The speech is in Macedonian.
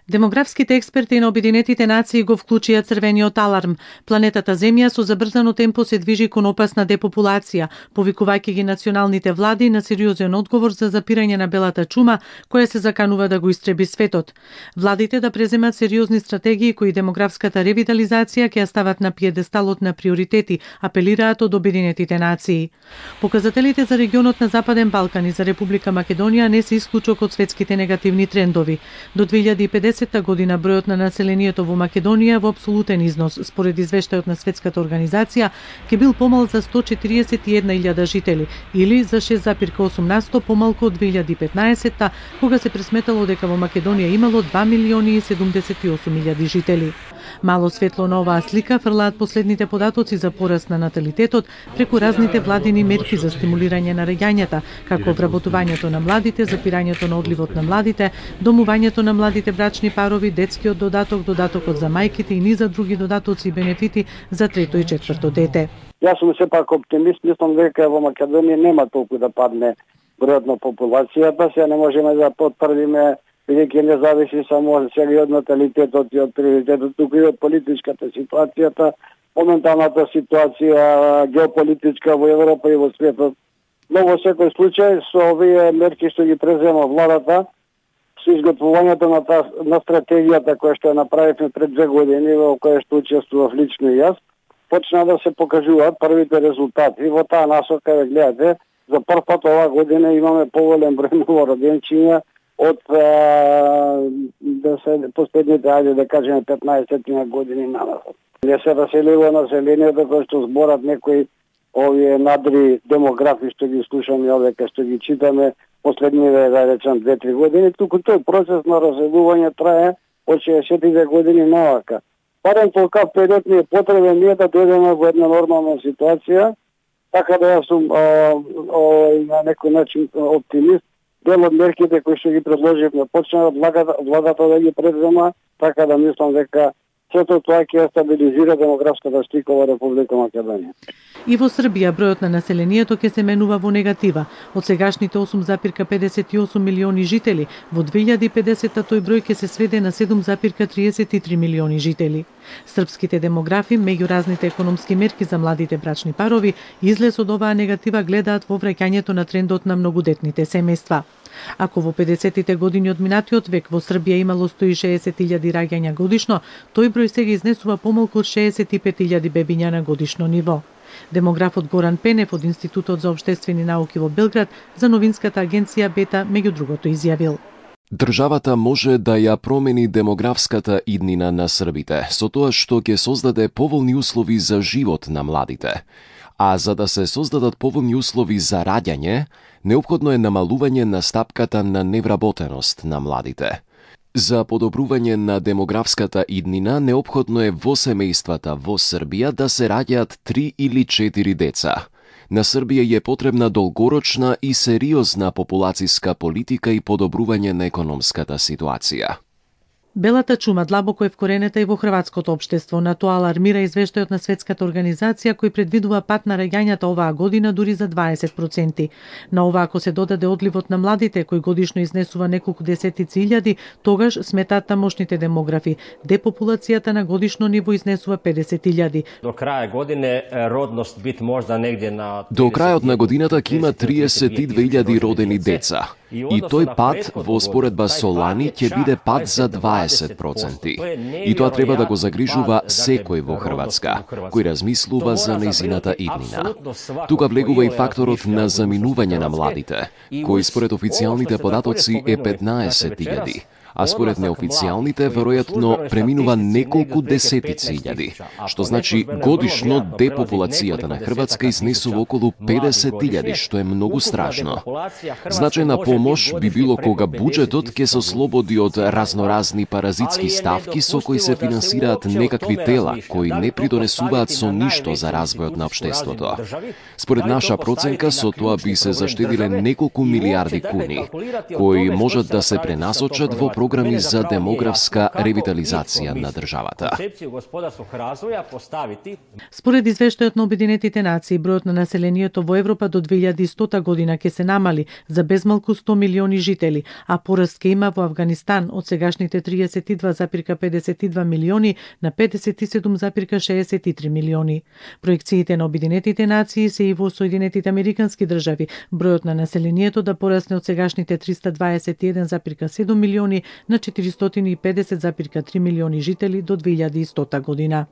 Демографските експерти на Обединетите нации го вклучија црвениот аларм. Планетата Земја со забрзано темпо се движи кон опасна депопулација, повикувајќи ги националните влади на сериозен одговор за запирање на белата чума, која се заканува да го истреби светот. Владите да преземат сериозни стратегии кои демографската ревитализација ќе ја стават на пиедесталот на приоритети, апелираат од Обединетите нации. Показателите за регионот на Западен Балкан и за Република Македонија не се исклучок од светските негативни трендови. До 2050 година бројот на населението во Македонија во апсолутен износ, според извештајот на Светската организација, ќе бил помал за 141.000 жители или за 6,8% помалку од 2015, кога се пресметало дека во Македонија имало 2.078.000 жители. Мало светло на оваа слика фрлаат последните податоци за пораст на наталитетот преку разните владини мерки за стимулирање на раѓањата, како вработувањето на младите, запирањето на одливот на младите, домувањето на младите брачни парови, детскиот додаток, додатокот за мајките и низа други додатоци и бенефити за трето и четврто дете. Јас сум сепак оптимист, мислам дека во Македонија нема толку да падне бројот на популацијата, сега не можеме да потврдиме бидејќи не зависи само сега и од наталитетот и од приоритетот, туку и од политичката ситуацијата, моменталната ситуација геополитичка во Европа и во светот. Но во секој случај со овие мерки што ги презема владата, со изготвувањето на стратегијата која што ја направивме пред 2 години, во која што учествував лично и јас, почна да се покажуваат првите резултати. Во таа насока, гледате, за прв пат оваа година имаме поголем број новороденчиња од последните, ајде да кажеме, 15 години наназад. Не се раселило населението кој што зборат некои овие надри демографи што ги слушаме овде, што ги читаме последниве, да речем, 2-3 години, туку тој процес на раселување трае од 60-те години навака. Барем толкав период ни е потребен ние да дојдеме во една нормална ситуација, така да јас сум на некој начин оптимист. Дел од мерките кои што ги предложивме почнаа владата да ги презема, така да мислам дека сето тоа ќе стабилизира демографската слика во Република Македонија. И во Србија бројот на населението ќе се менува во негатива. Од сегашните 8,58 милиони жители, во 2050 тој број ќе се сведе на 7,33 милиони жители. Српските демографи, меѓу разните економски мерки за младите брачни парови, излез од оваа негатива гледаат во враќањето на трендот на многодетните семејства. Ако во 50-тите години од минатиот век во Србија имало 160.000 раѓања годишно, тој број сега изнесува помалку од 65.000 бебиња на годишно ниво. Демографот Горан Пенев од Институтот за општествени науки во Белград за новинската агенција Бета меѓу другото изјавил: Државата може да ја промени демографската иднина на србите со тоа што ќе создаде поволни услови за живот на младите. А за да се создадат поволни услови за раѓање, неопходно е намалување на стапката на невработеност на младите. За подобрување на демографската иднина, неопходно е во семејствата во Србија да се раѓаат 3 или 4 деца. На Србија е потребна долгорочна и сериозна популацијска политика и подобрување на економската ситуација. Белата чума длабоко е вкоренета и во хрватското општество. На тоа алармира извештајот на Светската организација кој предвидува пат на раѓањата оваа година дури за 20%. На ова ако се додаде одливот на младите кој годишно изнесува неколку десетици илјади, тогаш сметаат тамошните демографи. Депопулацијата на годишно ниво изнесува 50.000. До крај године родност бит можда негде на До крајот на годината ќе има 32.000 родени деца. И тој пат во споредба со лани ќе биде пат за 20%. И тоа треба да го загрижува секој во Хрватска, кој размислува за нејзината иднина. Тука влегува и факторот на заминување на младите, кој според официјалните податоци е 15.000. А според неофицијалните веројатно преминува неколку десетици илјади, што значи годишно депопулацијата на Хрватска изнесува околу 50.000, што е многу страшно. Значајна помош би било кога буџетот ќе се ослободи од разноразни паразитски ставки со кои се финансираат некакви тела кои не придонесуваат со ништо за развојот на општеството. Според наша проценка, со тоа би се заштедиле неколку милиарди куни, кои можат да се пренасочат во програми за демографска ревитализација на државата. Според извештајот на Обединетите нации, бројот на населението во Европа до 2100 година ќе се намали за безмалку 100 милиони жители, а пораст ќе има во Авганистан од сегашните 32,52 милиони на 57,63 милиони. Проекциите на Обединетите нации се и во Соединетите Американски држави, бројот на населението да порасне од сегашните 321,7 милиони на 450,3 милиони жители до 2100 година.